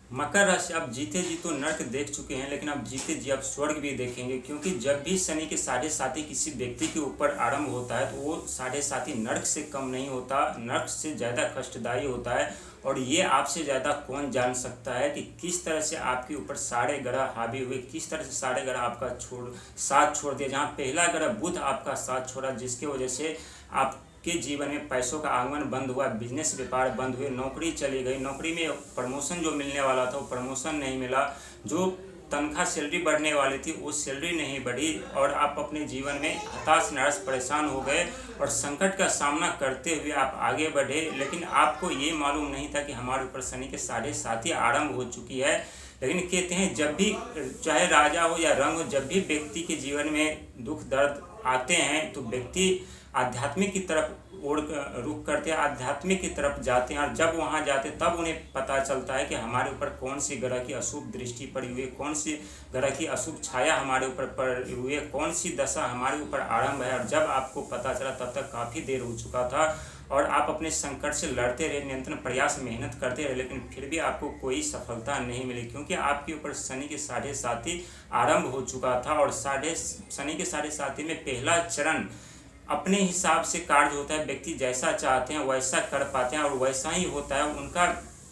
मकर राशि, आप जीते जी तो नर्क देख चुके हैं, लेकिन आप जीते जी आप स्वर्ग भी देखेंगे। क्योंकि जब भी शनि के साढ़े साथी किसी व्यक्ति के ऊपर आरंभ होता है तो वो साढ़े साथी नर्क से कम नहीं होता, नर्क से ज़्यादा कष्टदायी होता है। और ये आपसे ज़्यादा कौन जान सकता है कि किस तरह से आपके ऊपर सारे ग्रह हावी हुए, किस तरह से सारे ग्रह आपका साथ छोड़ दिए। जहाँ पहला ग्रह बुध आपका साथ छोड़ा, जिसकी वजह से आप के जीवन में पैसों का आगमन बंद हुआ, बिजनेस व्यापार बंद हुए, नौकरी चली गई, नौकरी में प्रमोशन जो मिलने वाला था वो प्रमोशन नहीं मिला, जो तनख्वाह सैलरी बढ़ने वाली थी वो सैलरी नहीं बढ़ी, और आप अपने जीवन में हताश निराश परेशान हो गए और संकट का सामना करते हुए आप आगे बढ़े। लेकिन आपको ये मालूम नहीं था कि हमारे ऊपर शनि के साढ़े साथी आरंभ हो चुकी है। लेकिन कहते हैं जब भी चाहे राजा हो या रंग हो, जब भी व्यक्ति के जीवन में दुख दर्द आते हैं तो व्यक्ति आध्यात्मिक की तरफ रुख करते हैं, आध्यात्मिक की तरफ जाते हैं। और जब वहाँ जाते हैं तब उन्हें पता चलता है कि हमारे ऊपर कौन सी ग्रह की अशुभ दृष्टि पड़ी हुई है, कौन सी ग्रह की अशुभ छाया हमारे ऊपर पड़ी हुई है, कौन सी दशा हमारे ऊपर आरंभ है। और जब आपको पता चला तब तक काफ़ी देर हो चुका था और आप अपने संकट से लड़ते रहे, निरंतर प्रयास मेहनत करते रहे, लेकिन फिर भी आपको कोई सफलता नहीं मिली। क्योंकि आपके ऊपर शनि के साढ़े साथी आरंभ हो चुका था। और शनि के साढ़े साथी में पहला चरण अपने हिसाब से कार्य होता है, व्यक्ति जैसा चाहते हैं वैसा कर पाते हैं और वैसा ही होता है। उनका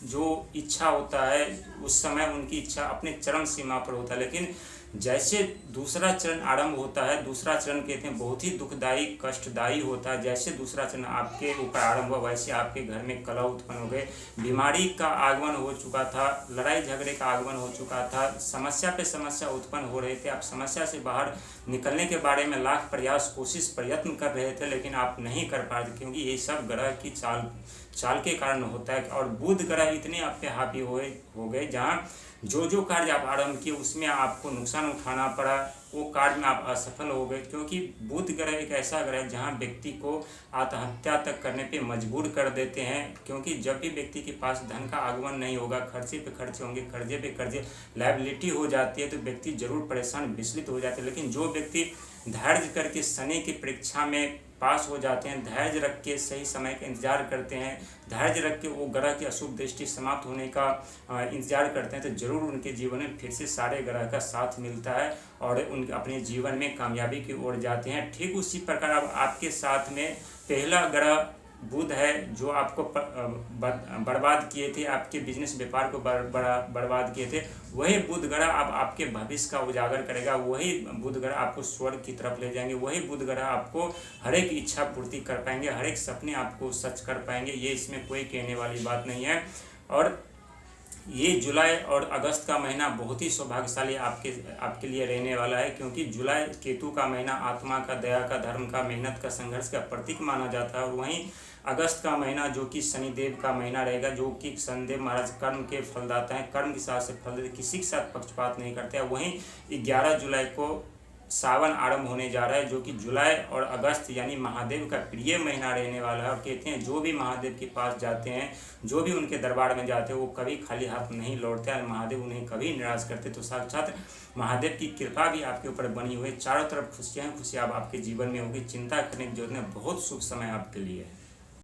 जो इच्छा होता है उस समय उनकी इच्छा अपने चरम सीमा पर होता है। लेकिन जैसे दूसरा चरण आरंभ होता है, दूसरा चरण कहते हैं बहुत ही दुखदायी कष्टदायी होता है। जैसे दूसरा चरण आपके ऊपर आरंभ हुआ वैसे आपके घर में कलह उत्पन्न हो गए, बीमारी का आगमन हो चुका था, लड़ाई झगड़े का आगमन हो चुका था, समस्या पे समस्या उत्पन्न हो रहे थे। आप समस्या से बाहर निकलने के बारे में लाख प्रयास कोशिश प्रयत्न कर रहे थे, लेकिन आप नहीं कर पा रहे, क्योंकि ये सब ग्रह की चाल के कारण होता है। और बुध ग्रह इतने आप पे हावी हो गए जहाँ जो कार्य आप आरंभ किए उसमें आपको नुकसान उठाना पड़ा, वो कार्य में आप असफल हो गए। क्योंकि बुध ग्रह एक ऐसा ग्रह है जहाँ व्यक्ति को आत्महत्या तक करने पे मजबूर कर देते हैं। क्योंकि जब भी व्यक्ति के पास धन का आगमन नहीं होगा, खर्चे पे खर्चे होंगे, कर्जे पे कर्जे, लायबिलिटी हो जाती है, तो व्यक्ति जरूर परेशान विचलित हो जाते हैं। लेकिन जो व्यक्ति धैर्य करके शनि की परीक्षा में पास हो जाते हैं, धैर्य रख के सही समय का इंतजार करते हैं, धैर्य रख के वो ग्रह की अशुभ दृष्टि समाप्त होने का इंतजार करते हैं, तो जरूर उनके जीवन में फिर से सारे ग्रह का साथ मिलता है और उनके अपने जीवन में कामयाबी की ओर जाते हैं। ठीक उसी प्रकार अब आपके साथ में पहला ग्रह बुध है जो आपको बर्बाद किए थे, आपके बिजनेस व्यापार को बर्बाद किए थे, वही बुध ग्रह अब आपके भविष्य का उजागर करेगा, वही बुध ग्रह आपको स्वर्ग की तरफ ले जाएंगे, वही बुध ग्रह आपको हर एक इच्छा पूर्ति कर पाएंगे, हर एक सपने आपको सच कर पाएंगे। ये इसमें कोई कहने वाली बात नहीं है। और ये जुलाई और अगस्त का महीना बहुत ही सौभाग्यशाली आपके लिए रहने वाला है। क्योंकि जुलाई केतु का महीना आत्मा का, दया का, धर्म का, मेहनत का, संघर्ष का प्रतीक माना जाता है। और वहीं अगस्त का महीना जो कि शनिदेव का महीना रहेगा, जो कि शनिदेव महाराज कर्म के फलदाता हैं, कर्म के साथ से फल देते, किसी के साथ पक्षपात नहीं करते हैं। वहीं 11 जुलाई को सावन आरंभ होने जा रहा है, जो कि जुलाई और अगस्त यानी महादेव का प्रिय महीना रहने वाला है। और कहते हैं जो भी महादेव के पास जाते हैं, जो भी उनके दरबार में जाते हैं, वो कभी खाली हाथ नहीं लौटते हैं, महादेव उन्हें कभी निराश करते। तो साक्षात महादेव की कृपा भी आपके ऊपर बनी हुई है, चारों तरफ खुशियाँ खुशियाँ आपके जीवन में होगी, चिंता करने की जरूरत नहीं, बहुत शुभ समय आपके लिए है।